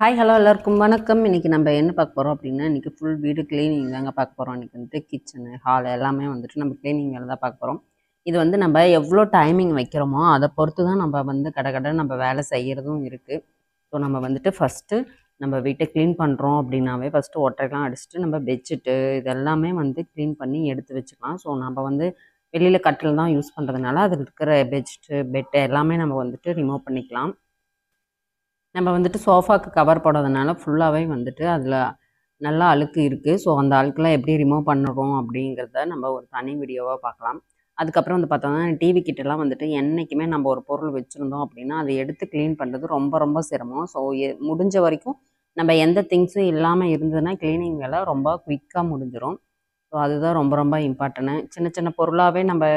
Hi hello எல்லாருக்கும் வணக்கம். இன்றைக்கி நம்ம என்ன பார்க்க போகிறோம் அப்படின்னா, இன்றைக்கி ஃபுல் வீடு கிளீனிங் தாங்க பார்க்க போகிறோம். இன்றைக்கி வந்துட்டு கிச்சனு ஹால் எல்லாமே வந்துட்டு நம்ம கிளீனிங் வேலை தான் பார்க்க போகிறோம். இது வந்து நம்ம எவ்வளோ டைமிங் வைக்கிறோமோ அதை பொறுத்து தான் நம்ம வந்து கடை நம்ம வேலை செய்கிறதும் இருக்குது. ஸோ நம்ம வந்துட்டு ஃபஸ்ட்டு நம்ம வீட்டை க்ளீன் பண்ணுறோம் அப்படின்னாவே ஃபஸ்ட்டு ஒட்டரைலாம் அடிச்சுட்டு நம்ம பெட்ஷீட்டு இது எல்லாமே வந்து க்ளீன் பண்ணி எடுத்து வச்சுக்கலாம். ஸோ நம்ம வந்து வெளியில் கட்டில் தான் யூஸ் பண்ணுறதுனால அதில் இருக்கிற பெட்ஷீட்டு பெட்டு எல்லாமே நம்ம வந்துட்டு ரிமூவ் பண்ணிக்கலாம். நம்ம வந்துட்டு சோஃபாவுக்கு கவர் போடுறதுனால ஃபுல்லாகவே வந்துட்டு அதில் நல்லா அழுக்கு இருக்குது. ஸோ அந்த அழுக்கெலாம் எப்படி ரிமூவ் பண்ணுறோம் அப்படிங்கிறத நம்ம ஒரு தனி வீடியோவாக பார்க்கலாம். அதுக்கப்புறம் வந்து பார்த்தோம்னா டிவி கிட்டலாம் வந்துட்டு என்றைக்குமே நம்ம ஒரு பொருள் வச்சுருந்தோம் அப்படின்னா அதை எடுத்து க்ளீன் பண்ணுறது ரொம்ப ரொம்ப சிரமம். ஸோ முடிஞ்ச வரைக்கும் நம்ம எந்த திங்ஸும் இல்லாமல் இருந்ததுன்னா க்ளீனிங் வேலை ரொம்ப குயிக்காக முடிஞ்சிடும். ஸோ அதுதான் ரொம்ப ரொம்ப இம்பார்ட்டன்ட்டு. சின்ன சின்ன பொருளாகவே நம்ம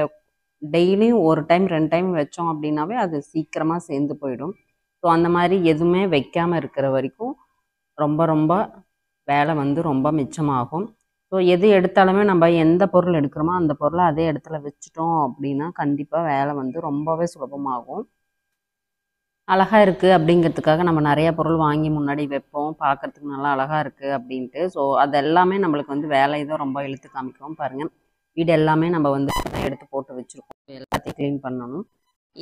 டெய்லியும் ஒரு டைம் 2 டைம் வச்சோம் அப்படின்னாவே அது சீக்கிரமாக சேர்ந்து போயிடும். ஸோ அந்த மாதிரி எதுவுமே வைக்காமல் இருக்கிற வரைக்கும் ரொம்ப ரொம்ப வேலை வந்து ரொம்ப மிச்சமாகும். ஸோ எது எடுத்தாலுமே நம்ம எந்த பொருள் எடுக்கிறோமோ அந்த பொருளை அதே இடத்துல வச்சுட்டோம் அப்படின்னா கண்டிப்பாக வேலை வந்து ரொம்பவே சுலபமாகும். அழகாக இருக்குது அப்படிங்கிறதுக்காக நம்ம நிறைய பொருள் வாங்கி முன்னாடி வைப்போம், பார்க்குறதுக்கு நல்லா அழகாக இருக்குது அப்படின்ட்டு. ஸோ அது எல்லாமே நம்மளுக்கு வந்து வேலை தான் ரொம்ப இழுத்து காமிக்கும். பாருங்கள், வீடு எல்லாமே நம்ம வந்து எடுத்து போட்டு வச்சுருக்கோம். எல்லாத்தையும் க்ளீன் பண்ணணும்.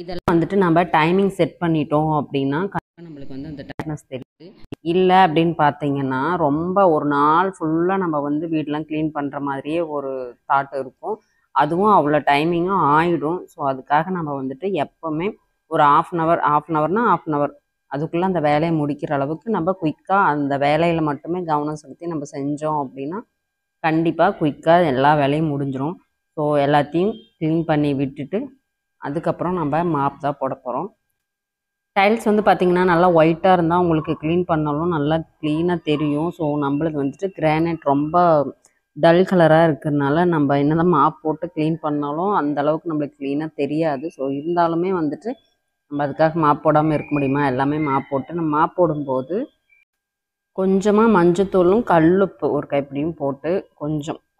இதெல்லாம் வந்துட்டு நம்ம டைமிங் செட் பண்ணிட்டோம் அப்படின்னா கண்டிப்பாக நம்மளுக்கு வந்து அந்த டயர்ட்னஸ் தெரியுது. இல்லை அப்படின்னு பார்த்தீங்கன்னா ரொம்ப ஒரு நாள் ஃபுல்லாக நம்ம வந்து வீடெலாம் க்ளீன் பண்ணுற மாதிரியே ஒரு தாட் இருக்கும். அதுவும் அவ்வளோ டைமிங்கும் ஆகிடும். ஸோ அதுக்காக நம்ம வந்துட்டு எப்போவுமே ஒரு ஆஃப் அன் ஹவர் அதுக்குள்ளே அந்த வேலையை முடிக்கிற அளவுக்கு நம்ம குயிக்காக அந்த வேலையில் மட்டுமே கவனம் செலுத்தி நம்ம செஞ்சோம் அப்படின்னா கண்டிப்பாக குயிக்காக எல்லா வேலையும் முடிஞ்சிடும். ஸோ எல்லாத்தையும் க்ளீன் பண்ணி விட்டுட்டு அதுக்கப்புறம் நம்ம மாப் தான் போட போகிறோம். டைல்ஸ் வந்து பார்த்திங்கன்னா நல்லா ஒயிட்டாக இருந்தால் உங்களுக்கு க்ளீன் பண்ணாலும் நல்லா க்ளீனாக தெரியும். ஸோ நம்மளுக்கு வந்துட்டு கிரானைட் ரொம்ப டல் கலராக இருக்கிறதுனால நம்ம என்ன தான் மாப் போட்டு க்ளீன் பண்ணாலும் அந்தளவுக்கு நம்மளுக்கு க்ளீனாக தெரியாது. ஸோ இருந்தாலுமே வந்துட்டு நம்ம அதுக்காக மாப் போடாமல் இருக்க முடியுமா? எல்லாமே மாப் போட்டு நம்ம மாப் போடும்போது கொஞ்சமாக மஞ்சத்தூளும் கல்லுப்பு ஒரு கைப்பிடியும் போட்டு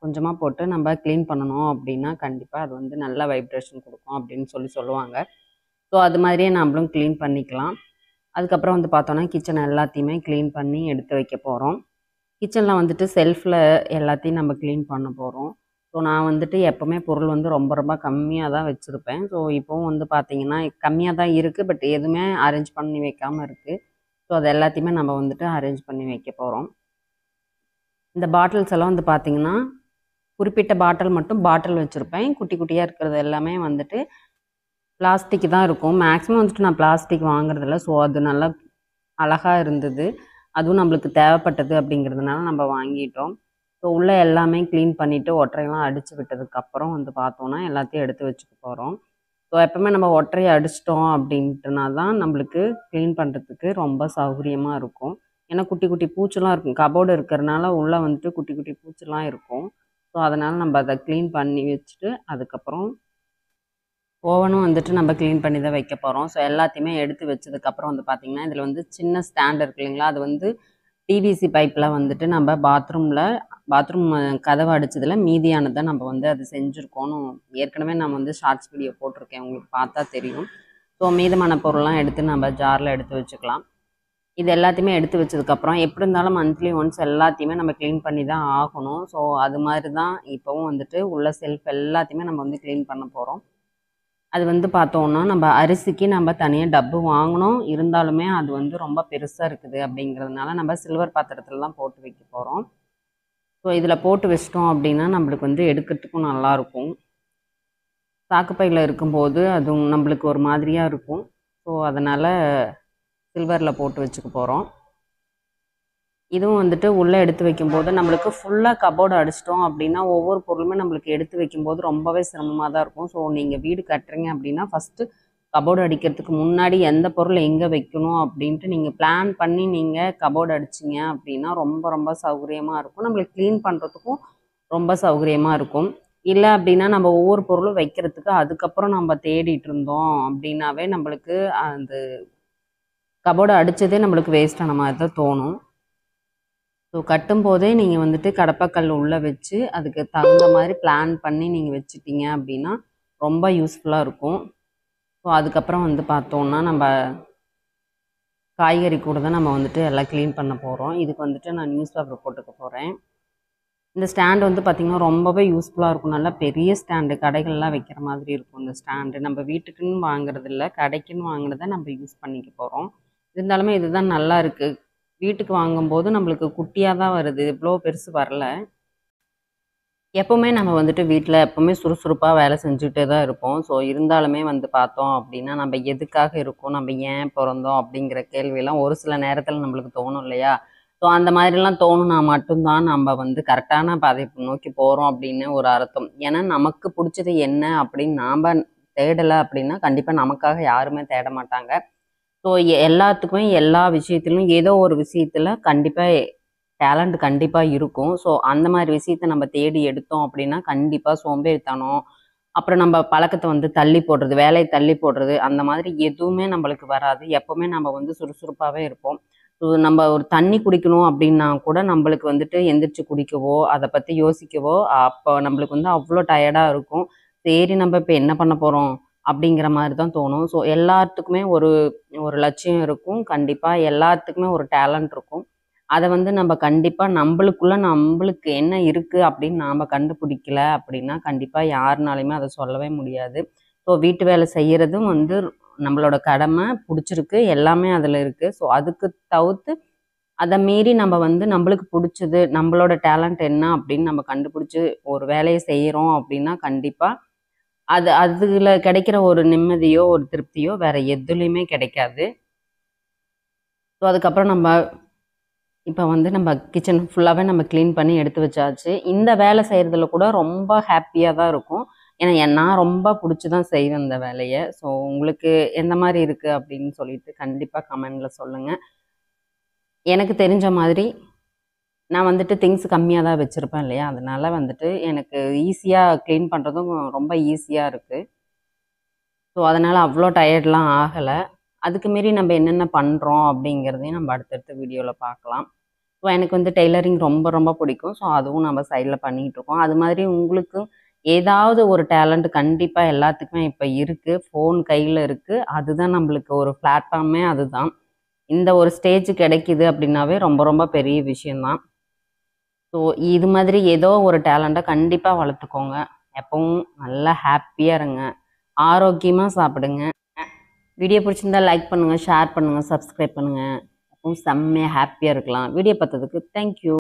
கொஞ்சமாக போட்டு நம்ம க்ளீன் பண்ணணும் அப்படின்னா கண்டிப்பாக அது வந்து நல்ல வைப்ரேஷன் கொடுக்கும் அப்படின்னு சொல்லுவாங்க. ஸோ அது மாதிரியே நம்மளும் க்ளீன் பண்ணிக்கலாம். அதுக்கப்புறம் வந்து பார்த்தோன்னா கிச்சன் எல்லாத்தையுமே க்ளீன் பண்ணி எடுத்து வைக்க போகிறோம். கிச்சனில் வந்துட்டு செல்ஃபில் எல்லாத்தையும் நம்ம க்ளீன் பண்ண போகிறோம். ஸோ நான் வந்துட்டு எப்போவுமே பொருள் வந்து ரொம்ப ரொம்ப கம்மியாக தான் வச்சுருப்பேன். ஸோ இப்போவும் வந்து பார்த்திங்கன்னா கம்மியாக தான் இருக்குது, பட் எதுவுமே அரேஞ்ச் பண்ணி வைக்காமல் இருக்குது. ஸோ அது எல்லாத்தையுமே நம்ம வந்துட்டு அரேஞ்ச் பண்ணி வைக்க போகிறோம். இந்த பாட்டில்ஸ் எல்லாம் வந்து பார்த்திங்கன்னா குறிப்பிட்ட பாட்டில் வச்சுருப்பேன். குட்டி குட்டியாக இருக்கிறது எல்லாமே வந்துட்டு பிளாஸ்டிக் தான் இருக்கும். மேக்ஸிமம் வந்துட்டு நான் பிளாஸ்டிக் வாங்குறதில்ல. ஸோ அது நல்லா அழகாக இருந்தது, அதுவும் நம்மளுக்கு தேவைப்பட்டது அப்படிங்கிறதுனால நம்ம வாங்கிட்டோம். ஸோ உள்ளே எல்லாமே க்ளீன் பண்ணிவிட்டு ஒட்டரையெல்லாம் அடித்து விட்டதுக்கப்புறம் வந்து பார்த்தோன்னா எல்லாத்தையும் எடுத்து வச்சுக்க போகிறோம். ஸோ எப்போவுமே நம்ம ஒட்டரையை அடிச்சிட்டோம் அப்படின்ட்டுனா தான் நம்மளுக்கு க்ளீன் பண்ணுறதுக்கு ரொம்ப சௌகரியமாக இருக்கும். ஏன்னா குட்டி குட்டி பூச்செல்லாம் இருக்கும். கபோர்டு இருக்கிறனால உள்ளே வந்துட்டு குட்டி குட்டி பூச்செல்லாம் இருக்கும். ஸோ அதனால் நம்ம அதை க்ளீன் பண்ணி வச்சுட்டு அதுக்கப்புறம் ஓவனும் வந்துட்டு நம்ம க்ளீன் பண்ணி தான் வைக்க போகிறோம். ஸோ எல்லாத்தையுமே எடுத்து வச்சதுக்கப்புறம் வந்து பார்த்திங்கன்னா இதில் வந்து சின்ன ஸ்டாண்ட் இருக்கு இல்லைங்களா, அது வந்து பிவிசி பைப்பில் வந்துட்டு நம்ம பாத்ரூம் கதவை அடித்ததில் மீதியானதை நம்ம வந்து அது செஞ்சுருக்கோன்னு ஏற்கனவே நான் வந்து ஷார்ட்ஸ் வீடியோ போட்டிருக்கேன், உங்களுக்கு பார்த்தா தெரியும். ஸோ மீதமான பொருள்லாம் எடுத்து நம்ம ஜாரில் எடுத்து வச்சுக்கலாம். இது எல்லாத்தையுமே எடுத்து வச்சதுக்கப்புறம் எப்படி இருந்தாலும் மந்த்லி ஒன்ஸ் எல்லாத்தையுமே நம்ம க்ளீன் பண்ணி தான் ஆகணும். ஸோ அது மாதிரி தான் இப்போவும் வந்துட்டு உள்ள செல்ஃப் எல்லாத்தையுமே நம்ம வந்து க்ளீன் பண்ண போகிறோம். அது வந்து பார்த்தோன்னா நம்ம அரிசிக்கு நம்ம தனியாக டப்பு வாங்கினோம், இருந்தாலுமே அது வந்து ரொம்ப பெருசாக இருக்குது அப்படிங்கிறதுனால நம்ம சில்வர் பாத்திரத்தில் தான் போட்டு வைக்க போகிறோம். ஸோ இதில் போட்டு வச்சிட்டோம் அப்படின்னா நம்மளுக்கு வந்து எடுக்கிறதுக்கும் நல்லாயிருக்கும். சாக்குப்பையில் இருக்கும்போது அதுவும் நம்மளுக்கு ஒரு மாதிரியாக இருக்கும். ஸோ அதனால் சில்வரில் போட்டு வச்சுக்க போகிறோம். இதுவும் வந்துட்டு உள்ளே எடுத்து வைக்கும்போது நம்மளுக்கு ஃபுல்லாக கபோர்டு அடிச்சிட்டோம் அப்படின்னா ஒவ்வொரு பொருளுமே நம்மளுக்கு எடுத்து வைக்கும்போது ரொம்பவே சிரமமாக தான் இருக்கும். ஸோ நீங்கள் வீடு கட்டுறீங்க அப்படின்னா ஃபஸ்ட்டு கபோர்டு அடிக்கிறதுக்கு முன்னாடி எந்த பொருள் எங்கே வைக்கணும் அப்படின்ட்டு நீங்கள் பிளான் பண்ணி நீங்கள் கபோர்டு அடிச்சிங்க அப்படின்னா ரொம்ப ரொம்ப சௌகரியமாக இருக்கும். நம்மளுக்கு க்ளீன் பண்ணுறதுக்கும் ரொம்ப சௌகரியமாக இருக்கும். இல்லை அப்படின்னா நம்ம ஒவ்வொரு பொருளும் வைக்கிறதுக்கு அதுக்கப்புறம் நம்ம தேடிட்டு இருந்தோம் அப்படின்னாவே நம்மளுக்கு அந்த கபோர்டு அடித்ததே நம்மளுக்கு வேஸ்டான மாதிரி தான் தோணும். ஸோ கட்டும்போதே நீங்கள் வந்துட்டு கடப்பாக்கல் உள்ளே வச்சு அதுக்கு தகுந்த மாதிரி பிளான் பண்ணி நீங்கள் வச்சுட்டீங்க அப்படின்னா ரொம்ப யூஸ்ஃபுல்லாக இருக்கும். ஸோ அதுக்கப்புறம் வந்து பார்த்தோன்னா நம்ம காய்கறி கூட தான் நம்ம வந்துட்டு எல்லாம் க்ளீன் பண்ண போகிறோம். இதுக்கு வந்துட்டு நான் நியூஸ் பேப்பர் போட்டுக்க போகிறேன். இந்த ஸ்டாண்ட் வந்து பார்த்திங்கன்னா ரொம்பவே யூஸ்ஃபுல்லாக இருக்கும். நல்லா பெரிய ஸ்டாண்டு, கடைகள்லாம் வைக்கிற மாதிரி இருக்கும் இந்த ஸ்டாண்டு. நம்ம வீட்டுக்குன்னு வாங்குறது இல்லை, கடைக்குன்னு வாங்கினதை நம்ம யூஸ் பண்ணிக்க போகிறோம். இருந்தாலுமே இதுதான் நல்லா இருக்குது. வீட்டுக்கு வாங்கும்போது நம்மளுக்கு குட்டியாக தான் வருது, இவ்வளோ பெருசு வரல. எப்போவுமே நம்ம வந்துட்டு வீட்டில் எப்போவுமே சுறுசுறுப்பாக வேலை செஞ்சுக்கிட்டே தான் இருப்போம். ஸோ இருந்தாலுமே வந்து பார்த்தோம் அப்படின்னா, நம்ம எதுக்காக இருக்கோம், நம்ம ஏன் பிறந்தோம் அப்படிங்கிற கேள்வியெல்லாம் ஒரு சில நேரத்தில் நம்மளுக்கு தோணும் இல்லையா? ஸோ அந்த மாதிரிலாம் தோணுனா மட்டும்தான் நம்ம வந்து கரெக்டான பாதை நோக்கி போகிறோம் அப்படின்னு ஒரு அர்த்தம். ஏன்னா நமக்கு பிடிச்சது என்ன அப்படின்னு நாம் தேடலை அப்படின்னா கண்டிப்பாக நமக்காக யாருமே தேட மாட்டாங்க. ஸோ எல்லாத்துக்குமே எல்லா விஷயத்திலும் ஏதோ ஒரு விஷயத்தில் கண்டிப்பாக டேலண்ட் கண்டிப்பாக இருக்கும். ஸோ அந்த மாதிரி விஷயத்த நம்ம தேடி எடுத்தோம் அப்படின்னா கண்டிப்பாக சோம்பேறித்தனம், அப்புறம் நம்ம பழக்கத்தை வந்து தள்ளி போடுறது, வேலையை தள்ளி போடுறது, அந்த மாதிரி எதுவுமே நம்மளுக்கு வராது. எப்போவுமே நம்ம வந்து சுறுசுறுப்பாகவே இருப்போம். ஸோ நம்ம ஒரு தண்ணி குடிக்கணும் அப்படின்னா கூட நம்மளுக்கு வந்துட்டு எந்திரிச்சு குடிக்கவோ, அதை பற்றி யோசிக்கவோ, அப்போ நம்மளுக்கு வந்து அவ்வளோ டயர்டாக இருக்கும். சரி நம்ம இப்போ என்ன பண்ண போகிறோம் அப்படிங்கிற மாதிரி தான் தோணும். ஸோ எல்லாத்துக்குமே ஒரு ஒரு லட்சியம் இருக்கும். கண்டிப்பாக எல்லாத்துக்குமே ஒரு டேலண்ட் இருக்கும். அத வந்து நம்ம கண்டிப்பா நம்பளுக்கு என்ன இருக்கு அப்படின்னு நாம கண்டுபிடிக்கல அப்படின்னா, கண்டிப்பா யாருனாலயுமே அத சொல்லவே முடியாது. ஸோ வீட்டு வேலை செய்யறதும் வந்து நம்மளோட கடமை, புடிச்சிருக்கு, எல்லாமே அதுல இருக்கு. ஸோ அதுக்கு தவிர்த்து அத மீறி நம்ம வந்து நம்பளுக்கு புடிச்சது, நம்மளோட டேலண்ட் என்ன அப்படின்னு நம்ம கண்டுபிடிச்சு ஒரு வேலைய செய்றோம் அப்படின்னா, கண்டிப்பா அதுல கிடைக்கிற ஒரு நிம்மதியோ, ஒரு திருப்தியோ வேற எதுலயுமே கிடைக்காது. ஸோ அதுக்கப்புறம் இப்போ வந்து நம்ம கிச்சன் ஃபுல்லாகவே நம்ம க்ளீன் பண்ணி எடுத்து வச்சாச்சு. இந்த வேலை செய்கிறதுல கூட ரொம்ப ஹாப்பியாக தான் இருக்கும். ஏன்னா நான் ரொம்ப பிடிச்சி தான் செய்வேன் இந்த வேலையை. ஸோ உங்களுக்கு எந்த மாதிரி இருக்குது அப்படின்னு சொல்லிட்டு கண்டிப்பாக கமெண்டில் சொல்லுங்கள். எனக்கு தெரிஞ்ச மாதிரி நான் வந்துட்டு திங்ஸ் கம்மியாக தான் வச்சுருப்பேன் இல்லையா? அதனால வந்துட்டு எனக்கு ஈஸியாக க்ளீன் பண்ணுறதும் ரொம்ப ஈஸியாக இருக்குது. ஸோ அதனால் அவ்வளோ டயர்ட்லாம் ஆகலை. அதுக்கு மீறி நம்ம என்னென்ன பண்ணுறோம் அப்படிங்கிறதையும் நம்ம அடுத்தடுத்த வீடியோவில் பார்க்கலாம். ஸோ எனக்கு வந்து டெய்லரிங் ரொம்ப ரொம்ப பிடிக்கும். ஸோ அதுவும் நம்ம சைடில் பண்ணிகிட்ருக்கோம். அது மாதிரி உங்களுக்கும் ஏதாவது ஒரு டேலண்ட் கண்டிப்பாக எல்லாத்துக்குமே இப்போ இருக்குது. ஃபோன் கையில் இருக்குது. அதுதான் நம்மளுக்கு ஒரு பிளாட்ஃபார்மே அதுதான். இந்த ஒரு ஸ்டேஜ் கிடைக்கிது அப்படின்னாவே ரொம்ப ரொம்ப பெரிய விஷயந்தான். ஸோ இது மாதிரி ஏதோ ஒரு டேலண்ட்டை கண்டிப்பாக வளர்த்துக்கோங்க. எப்பவும் நல்லா ஹாப்பியாக இருங்க. ஆரோக்கியமாக சாப்பிடுங்க. வீடியோ பிடிச்சிருந்தா லைக் பண்ணுங்கள், ஷேர் பண்ணுங்கள், சப்ஸ்கிரைப் பண்ணுங்கள். அப்பவும் செம்மையாக ஹாப்பியாக இருக்கலாம். வீடியோ பார்த்ததுக்கு தேங்க்யூ.